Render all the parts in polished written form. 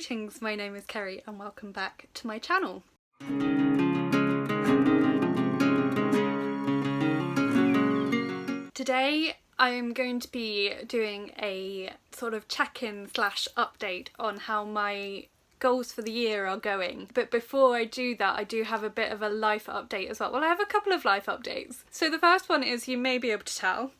Greetings, my name is Kerry and welcome back to my channel. Today I'm going to be doing a sort of check-in / update on how my goals for the year are going. But before I do that, I do have a bit of a life update as well. Well, I have a couple of life updates. So the first one is, you may be able to tell,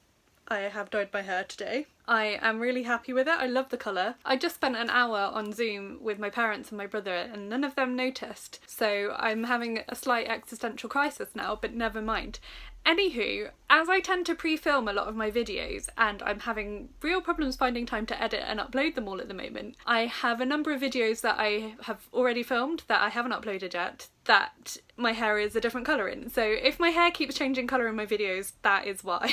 I have dyed my hair today. I am really happy with it. I love the colour. I just spent an hour on Zoom with my parents and my brother and none of them noticed. So I'm having a slight existential crisis now, but never mind. Anywho, as I tend to pre-film a lot of my videos and I'm having real problems finding time to edit and upload them all at the moment, I have a number of videos that I have already filmed that I haven't uploaded yet that my hair is a different colour in. So if my hair keeps changing colour in my videos, that is why.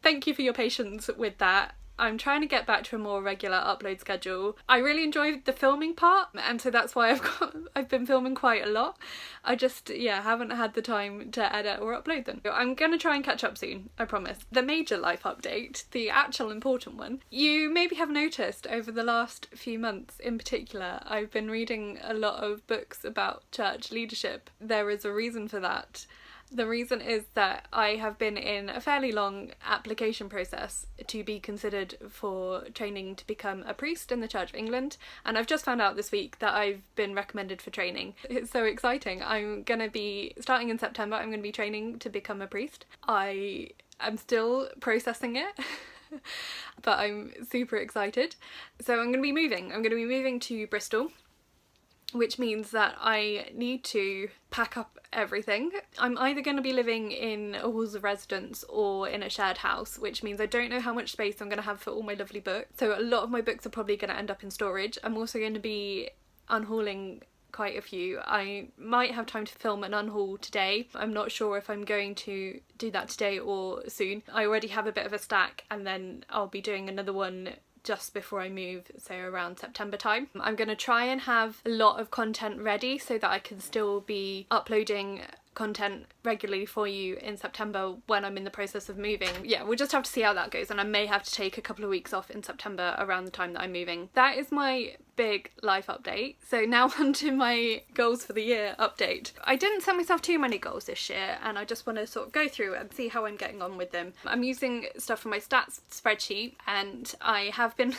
Thank you for your patience with that. I'm trying to get back to a more regular upload schedule. I really enjoyed the filming part, and so that's why I've been filming quite a lot. I just, haven't had the time to edit or upload them. I'm gonna try and catch up soon, I promise. The major life update, the actual important one, you maybe have noticed over the last few months in particular, I've been reading a lot of books about church leadership. There is a reason for that. The reason is that I have been in a fairly long application process to be considered for training to become a priest in the Church of England, and I've just found out this week that I've been recommended for training. It's so exciting. I'm going to be, starting in September, I'm going to be training to become a priest. I am still processing it. But I'm super excited. So I'm going to be moving. I'm going to be moving to Bristol, which means that I need to pack up everything. I'm either going to be living in a halls of residence or in a shared house, which means I don't know how much space I'm going to have for all my lovely books. So a lot of my books are probably going to end up in storage. I'm also going to be unhauling quite a few. I might have time to film an unhaul today. I'm not sure if I'm going to do that today or soon. I already have a bit of a stack, and then I'll be doing another one just before I move, so around September time. I'm going to try and have a lot of content ready so that I can still be uploading content regularly for you in September when I'm in the process of moving. Yeah, we'll just have to see how that goes, and I may have to take a couple of weeks off in September around the time that I'm moving. That is my big life update. So now on to my goals for the year update. I didn't set myself too many goals this year, and I just want to sort of go through and see how I'm getting on with them. I'm using stuff from my stats spreadsheet, and I have been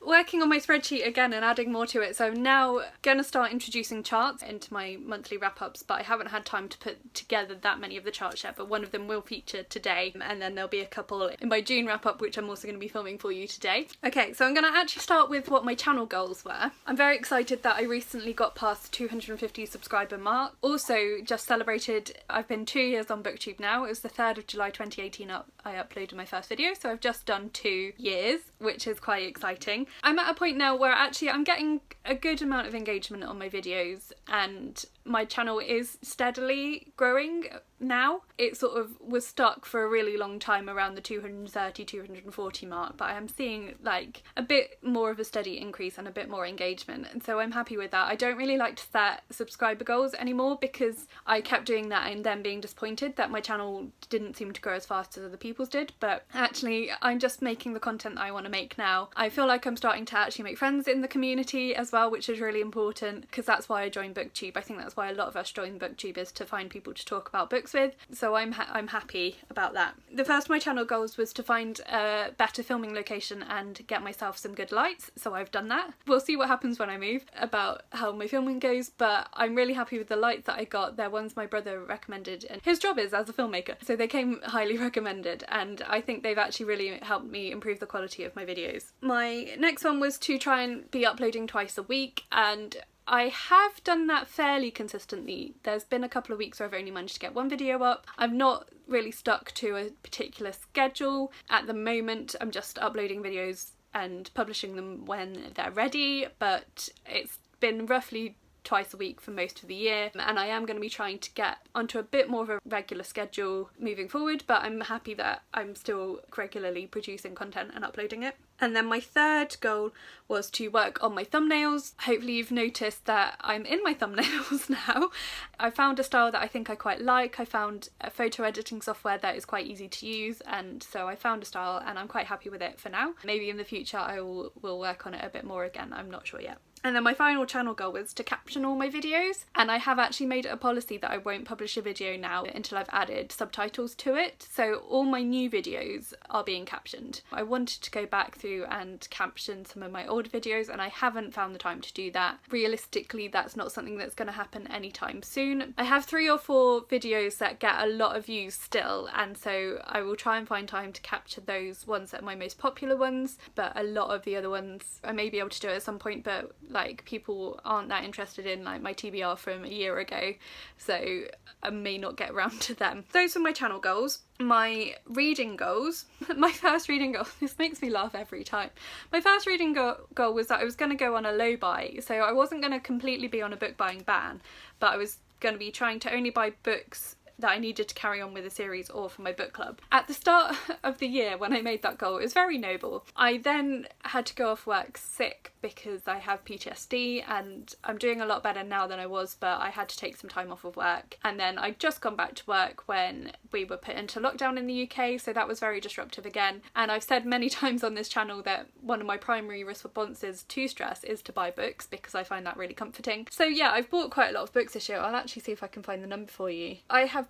working on my spreadsheet again and adding more to it, so I'm now gonna start introducing charts into my monthly wrap-ups, but I haven't had time to put together that many of the charts yet, but one of them will feature today, and then there'll be a couple in my June wrap-up which I'm also going to be filming for you today. Okay, so I'm going to actually start with what my channel goals were. I'm very excited that I recently got past the 250 subscriber mark. Also just celebrated, I've been 2 years on BookTube now. It was the 3rd of July 2018 I uploaded my first video, so I've just done 2 years, which is quite exciting. I'm at a point now where actually I'm getting a good amount of engagement on my videos, and my channel is steadily growing now. It sort of was stuck for a really long time around the 230, 240 mark, but I am seeing like a bit more of a steady increase and a bit more engagement, and so I'm happy with that. I don't really like to set subscriber goals anymore because I kept doing that and then being disappointed that my channel didn't seem to grow as fast as other people's did, but actually I'm just making the content that I want to make now. I feel like I'm starting to actually make friends in the community as well, which is really important because that's why I joined BookTube. I think that's why a lot of us join BookTube, is to find people to talk about books with, so I'm happy about that. The first of my channel goals was to find a better filming location and get myself some good lights, so I've done that. We'll see what happens when I move about how my filming goes, but I'm really happy with the lights that I got. They're ones my brother recommended, and his job is as a filmmaker, so they came highly recommended, and I think they've actually really helped me improve the quality of my videos. My next one was to try and be uploading twice a week, and I have done that fairly consistently. There's been a couple of weeks where I've only managed to get one video up. I'm not really stuck to a particular schedule. At the moment, I'm just uploading videos and publishing them when they're ready, but it's been roughly twice a week for most of the year, and I am going to be trying to get onto a bit more of a regular schedule moving forward, but I'm happy that I'm still regularly producing content and uploading it. And then my third goal was to work on my thumbnails. Hopefully you've noticed that I'm in my thumbnails now. I found a style that I think I quite like. I found a photo editing software that is quite easy to use, and so I found a style and I'm quite happy with it for now. Maybe in the future I will work on it a bit more again, I'm not sure yet. And then my final channel goal was to caption all my videos, and I have actually made it a policy that I won't publish a video now until I've added subtitles to it. So all my new videos are being captioned. I wanted to go back through and caption some of my old videos, and I haven't found the time to do that. Realistically, that's not something that's going to happen anytime soon. I have 3 or 4 videos that get a lot of views still, and so I will try and find time to capture those ones that are my most popular ones, but a lot of the other ones I may be able to do it at some point, but like people aren't that interested in like my TBR from a year ago, so I may not get around to them. Those are my channel goals. My reading goals, my first reading goal, this makes me laugh every time. My first reading goal was that I was going to go on a low buy, so I wasn't going to completely be on a book buying ban, but I was going to be trying to only buy books that I needed to carry on with a series or for my book club. At the start of the year when I made that goal, it was very noble. I then had to go off work sick because I have PTSD, and I'm doing a lot better now than I was, but I had to take some time off of work. And then I'd just gone back to work when we were put into lockdown in the UK, so that was very disruptive again. And I've said many times on this channel that one of my primary responses to stress is to buy books, because I find that really comforting. So yeah, I've bought quite a lot of books this year. I'll actually see if I can find the number for you. I've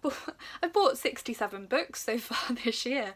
bought 67 books so far this year.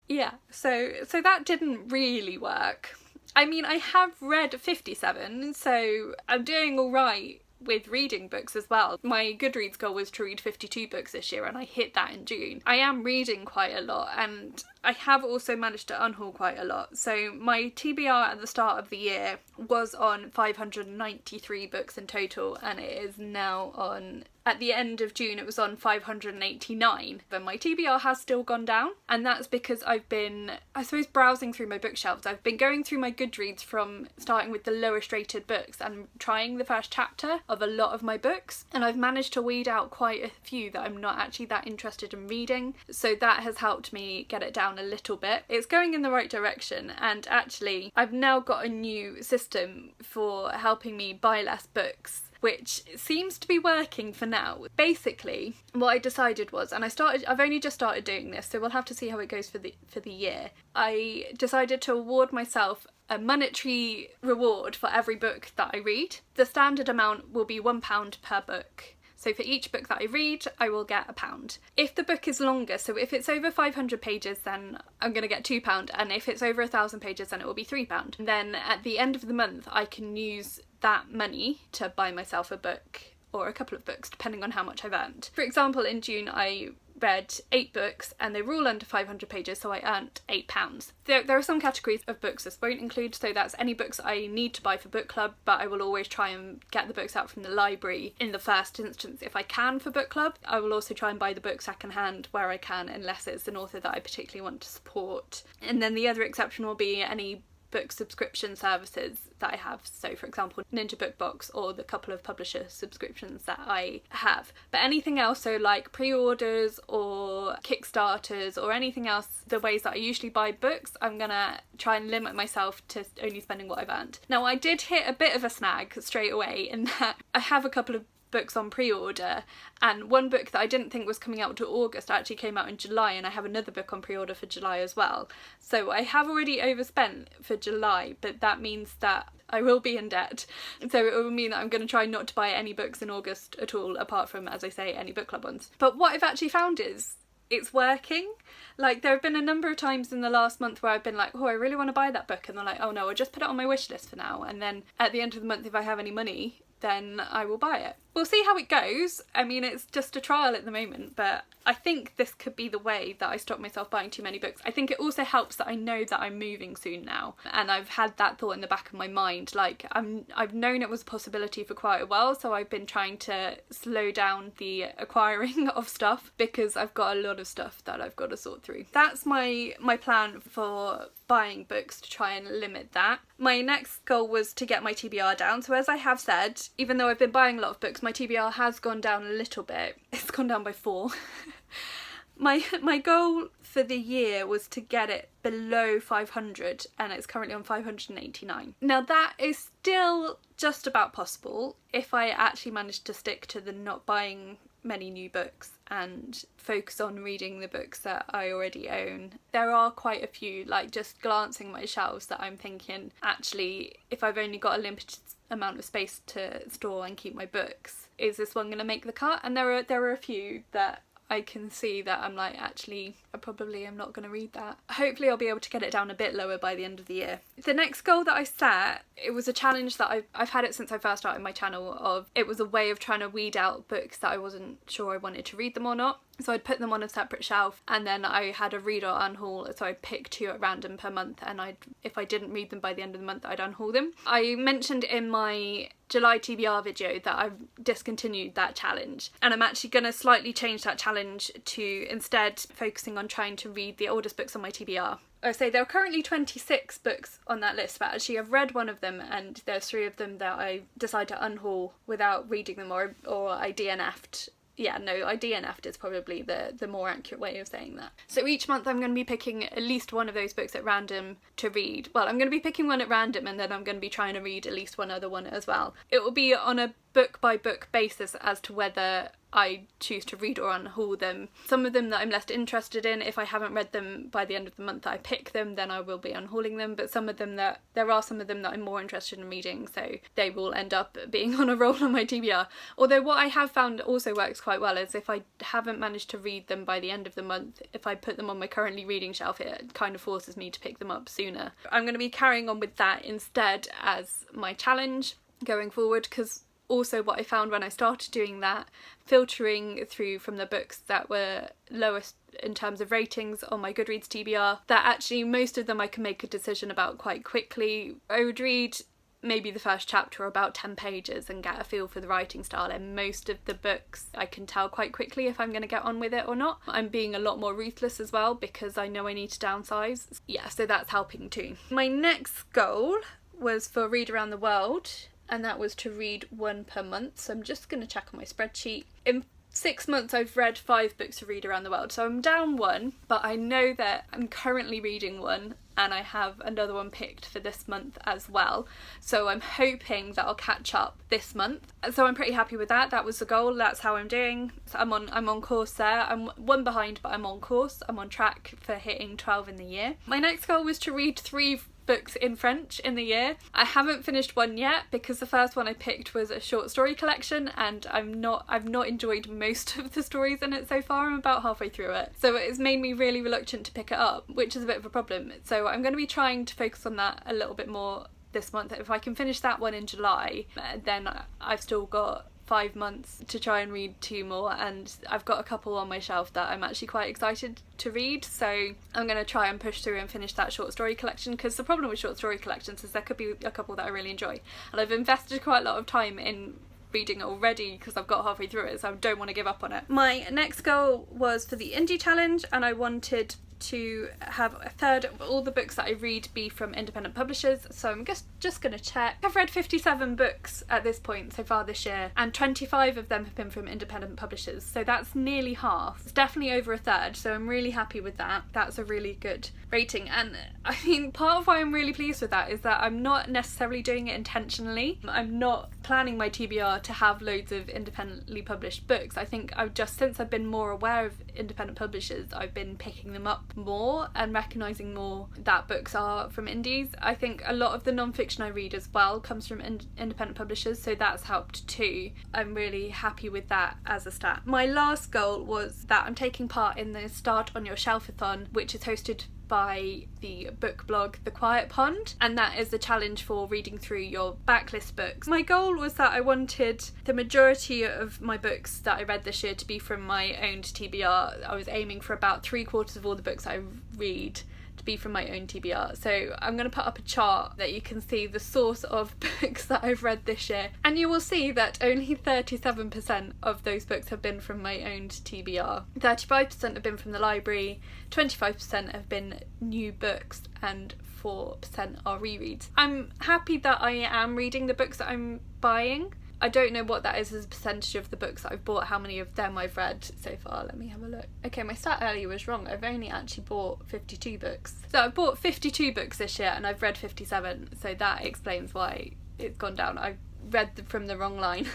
Yeah, so that didn't really work. I mean, I have read 57, so I'm doing all right with reading books as well. My Goodreads goal was to read 52 books this year, and I hit that in June. I am reading quite a lot, and I have also managed to unhaul quite a lot. So my TBR at the start of the year was on 593 books in total, and it is now on, at the end of June, it was on 589. But my TBR has still gone down, and that's because I've been, I suppose, browsing through my bookshelves. I've been going through my Goodreads from starting with the lowest rated books and trying the first chapter of a lot of my books, and I've managed to weed out quite a few that I'm not actually that interested in reading. So that has helped me get it down a little bit. It's going in the right direction, and actually I've now got a new system for helping me buy less books, which seems to be working for now. Basically, what I decided was, and I've only just started doing this, so we'll have to see how it goes for the year. I decided to award myself a monetary reward for every book that I read. The standard amount will be £1 per book. So for each book that I read, I will get £1. If the book is longer, so if it's over 500 pages, then I'm going to get £2, and if it's over 1,000 pages, then it will be £3. And then at the end of the month, I can use that money to buy myself a book or a couple of books, depending on how much I've earned. For example, in June, I read 8 books, and they were all under 500 pages, so I earned £8. There are some categories of books this won't include, so that's any books I need to buy for book club, but I will always try and get the books out from the library in the first instance if I can for book club. I will also try and buy the book secondhand where I can, unless it's an author that I particularly want to support. And then the other exception will be any book subscription services that I have, so for example Ninja Book Box or the couple of publisher subscriptions that I have. But anything else, so like pre-orders or Kickstarters or anything else, the ways that I usually buy books, I'm gonna try and limit myself to only spending what I've earned. Now, I did hit a bit of a snag straight away in that I have a couple of books on pre-order, and one book that I didn't think was coming out until August actually came out in July, and I have another book on pre-order for July as well. So I have already overspent for July, but that means that I will be in debt. So it will mean that I'm going to try not to buy any books in August at all, apart from, as I say, any book club ones. But what I've actually found is it's working. Like, there have been a number of times in the last month where I've been like, oh, I really want to buy that book, and they're like, oh no, I'll just put it on my wish list for now, and then at the end of the month, if I have any money, then I will buy it. We'll see how it goes. I mean, it's just a trial at the moment, but I think this could be the way that I stop myself buying too many books. I think it also helps that I know that I'm moving soon now, and I've had that thought in the back of my mind. Like, I've known it was a possibility for quite a while, so I've been trying to slow down the acquiring of stuff, because I've got a lot of stuff that I've got to sort through. That's my plan for buying books, to try and limit that. My next goal was to get my TBR down. So as I have said, even though I've been buying a lot of books, my TBR has gone down a little bit. It's gone down by 4. My goal for the year was to get it below 500, and it's currently on 589. Now that is still just about possible if I actually manage to stick to the not buying many new books and focus on reading the books that I already own. There are quite a few, like just glancing my shelves, that I'm thinking, actually, if I've only got a limited amount of space to store and keep my books, is this one going to make the cut? And there are a few that I can see that I'm like, actually, I probably am not going to read that. Hopefully I'll be able to get it down a bit lower by the end of the year. The next goal that I set, it was a challenge that I've had it since I first started my channel. It was a way of trying to weed out books that I wasn't sure I wanted to read them or not. So I'd put them on a separate shelf, and then I had a read or unhaul, so I'd pick 2 at random per month, and if I didn't read them by the end of the month, I'd unhaul them. I mentioned in my July TBR video that I've discontinued that challenge, and I'm actually going to slightly change that challenge to instead focusing on trying to read the oldest books on my TBR. I say there are currently 26 books on that list, but actually I've read one of them, and there's 3 of them that I decided to unhaul without reading them, or I DNF'd. Yeah, no, I DNF'd is probably the more accurate way of saying that. So each month I'm going to be picking at least one of those books at random to read. Well, I'm going to be picking one at random, and then I'm going to be trying to read at least one other one as well. It will be on a book by book basis as to whether I choose to read or unhaul them. Some of them that I'm less interested in, if I haven't read them by the end of the month that I pick them, then I will be unhauling them, but there are some of them that I'm more interested in reading, so they will end up being on a roll on my TBR. Although what I have found also works quite well is if I haven't managed to read them by the end of the month, if I put them on my currently reading shelf, it kind of forces me to pick them up sooner. I'm going to be carrying on with that instead as my challenge going forward, because also what I found when I started doing that, filtering through from the books that were lowest in terms of ratings on my Goodreads TBR, that actually most of them I can make a decision about quite quickly. I would read maybe the first chapter or about 10 pages and get a feel for the writing style, and most of the books I can tell quite quickly if I'm going to get on with it or not. I'm being a lot more ruthless as well because I know I need to downsize. Yeah, so that's helping too. My next goal was for Read Around the World, and that was to read 1 per month. So I'm just going to check on my spreadsheet. In 6 months I've read 5 books to Read Around the World, so I'm down 1, but I know that I'm currently reading 1 and I have another one picked for this month as well, so I'm hoping that I'll catch up this month. So I'm pretty happy with that. That was the goal. That's how I'm doing. So I'm on course there. I'm 1 behind, but I'm on course. I'm on track for hitting 12 in the year. My next goal was to read 3 books in French in the year. I haven't finished one yet because the first one I picked was a short story collection, and I've not enjoyed most of the stories in it so far. I'm about halfway through it, so it's made me really reluctant to pick it up, which is a bit of a problem. So I'm going to be trying to focus on that a little bit more this month. If I can finish that one in July, then I've still got 5 months to try and read 2 more, and I've got a couple on my shelf that I'm actually quite excited to read, so I'm going to try and push through and finish that short story collection, because the problem with short story collections is there could be a couple that I really enjoy, and I've invested quite a lot of time in reading it already because I've got halfway through it, so I don't want to give up on it. My next goal was for the Indie Challenge, and I wanted to have a third of all the books that I read be from independent publishers, so I'm just going to check. I've read 57 books at this point so far this year, and 25 of them have been from independent publishers, so that's nearly half. It's definitely over a third, so I'm really happy with that. That's a really good rating, and I mean, part of why I'm really pleased with that is that I'm not necessarily doing it intentionally. I'm not planning my TBR to have loads of independently published books. I think since I've been more aware of independent publishers, I've been picking them up more and recognising more that books are from indies. I think a lot of the non-fiction I read as well comes from independent publishers, so that's helped too. I'm really happy with that as a stat. My last goal was that I'm taking part in the Start on Your Shelf-a-thon, which is hosted by the book blog The Quiet Pond, and that is the challenge for reading through your backlist books. My goal was that I wanted the majority of my books that I read this year to be from my owned TBR. I was aiming for about 3/4 of all the books I read to be from my own TBR. So I'm going to put up a chart that you can see the source of books that I've read this year, and you will see that only 37% of those books have been from my owned TBR. 35% have been from the library, 25% have been new books, and 4% are rereads. I'm happy that I am reading the books that I'm buying. I don't know what that is as a percentage of the books that I've bought, how many of them I've read so far. Let me have a look. Okay, my stat earlier was wrong. I've only actually bought 52 books. So I've bought 52 books this year and I've read 57, so that explains why it's gone down. read from the wrong line.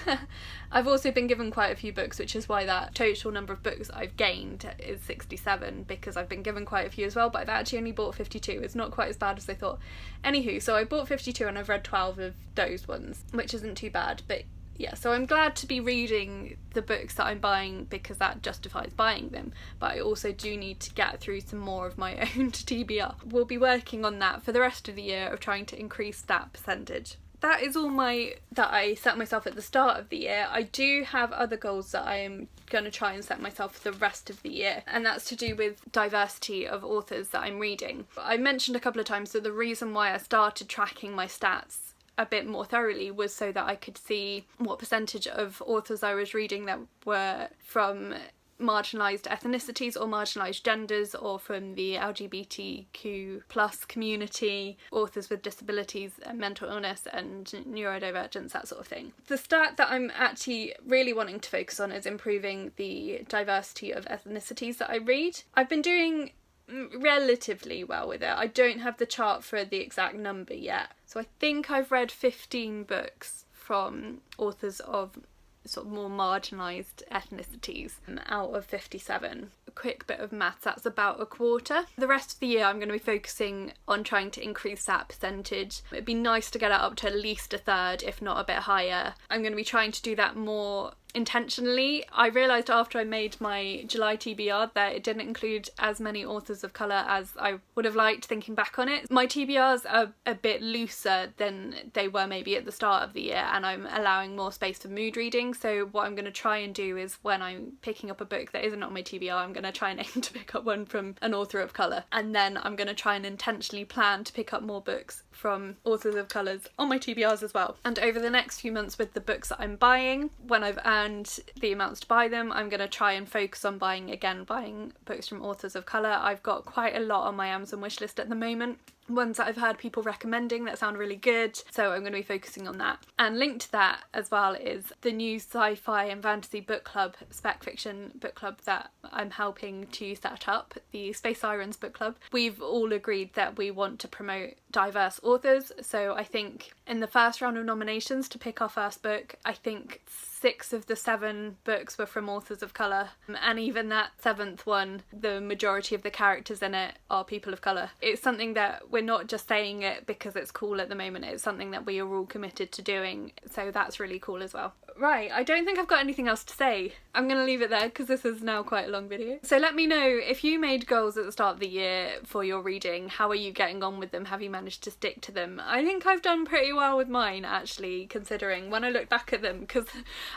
I've also been given quite a few books, which is why that total number of books I've gained is 67, because I've been given quite a few as well, but I've actually only bought 52. It's not quite as bad as I thought. Anywho, so I bought 52 and I've read 12 of those ones, which isn't too bad, but yeah, so I'm glad to be reading the books that I'm buying because that justifies buying them, but I also do need to get through some more of my own TBR. We'll be working on that for the rest of the year, of trying to increase that percentage. That is all that I set myself at the start of the year. I do have other goals that I am going to try and set myself for the rest of the year, and that's to do with diversity of authors that I'm reading. I mentioned a couple of times that the reason why I started tracking my stats a bit more thoroughly was so that I could see what percentage of authors I was reading that were from marginalised ethnicities or marginalised genders, or from the LGBTQ plus community, authors with disabilities and mental illness and neurodivergence, that sort of thing. The stat that I'm actually really wanting to focus on is improving the diversity of ethnicities that I read. I've been doing relatively well with it. I don't have the chart for the exact number yet, so I think I've read 15 books from authors of sort of more marginalised ethnicities out of 57. A quick bit of maths, that's about a quarter. The rest of the year I'm going to be focusing on trying to increase that percentage. It'd be nice to get it up to at least a third, if not a bit higher. I'm going to be trying to do that more intentionally. I realised after I made my July TBR that it didn't include as many authors of colour as I would have liked, thinking back on it. My TBRs are a bit looser than they were maybe at the start of the year, and I'm allowing more space for mood reading. So what I'm going to try and do is, when I'm picking up a book that isn't on my TBR, I'm going to try and aim to pick up one from an author of colour, and then I'm going to try and intentionally plan to pick up more books from authors of colours on my TBRs as well. And over the next few months, with the books that I'm buying, when I've earned the amounts to buy them, I'm going to try and focus on buying books from authors of colour. I've got quite a lot on my Amazon wishlist at the moment, ones that I've heard people recommending that sound really good, so I'm going to be focusing on that. And linked to that as well is the new sci-fi and fantasy book club, spec fiction book club, that I'm helping to set up, the Space Sirens book club. We've all agreed that we want to promote diverse authors, so I think in the first round of nominations to pick our first book, I think 6 of the 7 books were from authors of colour, and even that 7th one, the majority of the characters in it are people of colour. It's something that we're not just saying it because it's cool at the moment, it's something that we are all committed to doing, so that's really cool as well. Right, I don't think I've got anything else to say. I'm going to leave it there because this is now quite a long video. So let me know if you made goals at the start of the year for your reading. How are you getting on with them? Have you managed to stick to them? I think I've done pretty well with mine, actually, considering when I look back at them, because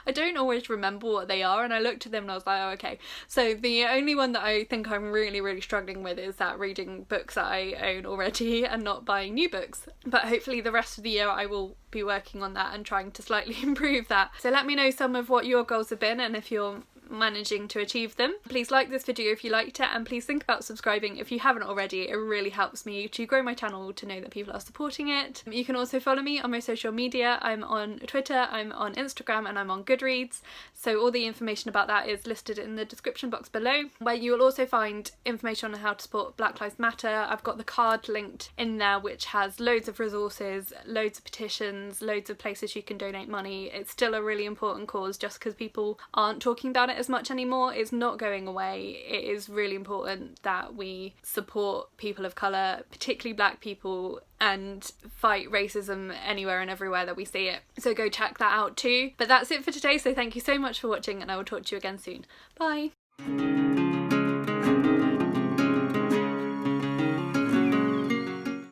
I don't always remember what they are, and I looked at them and I was like, oh, okay. So the only one that I think I'm really struggling with is that reading books that I own already and not buying new books. But hopefully the rest of the year I will be working on that and trying to slightly improve that. So let me know some of what your goals have been and if you're managing to achieve them. Please like this video if you liked it, and please think about subscribing if you haven't already. It really helps me to grow my channel, to know that people are supporting it. You can also follow me on my social media. I'm on Twitter, I'm on Instagram, and I'm on Goodreads, so all the information about that is listed in the description box below, where you will also find information on how to support Black Lives Matter. I've got the card linked in there which has loads of resources, loads of petitions, loads of places you can donate money. It's still a really important cause. Just because people aren't talking about it as much anymore, it's not going away. It is really important that we support people of colour, particularly black people, and fight racism anywhere and everywhere that we see it. So go check that out too. But that's it for today, so thank you so much for watching, and I will talk to you again soon. Bye!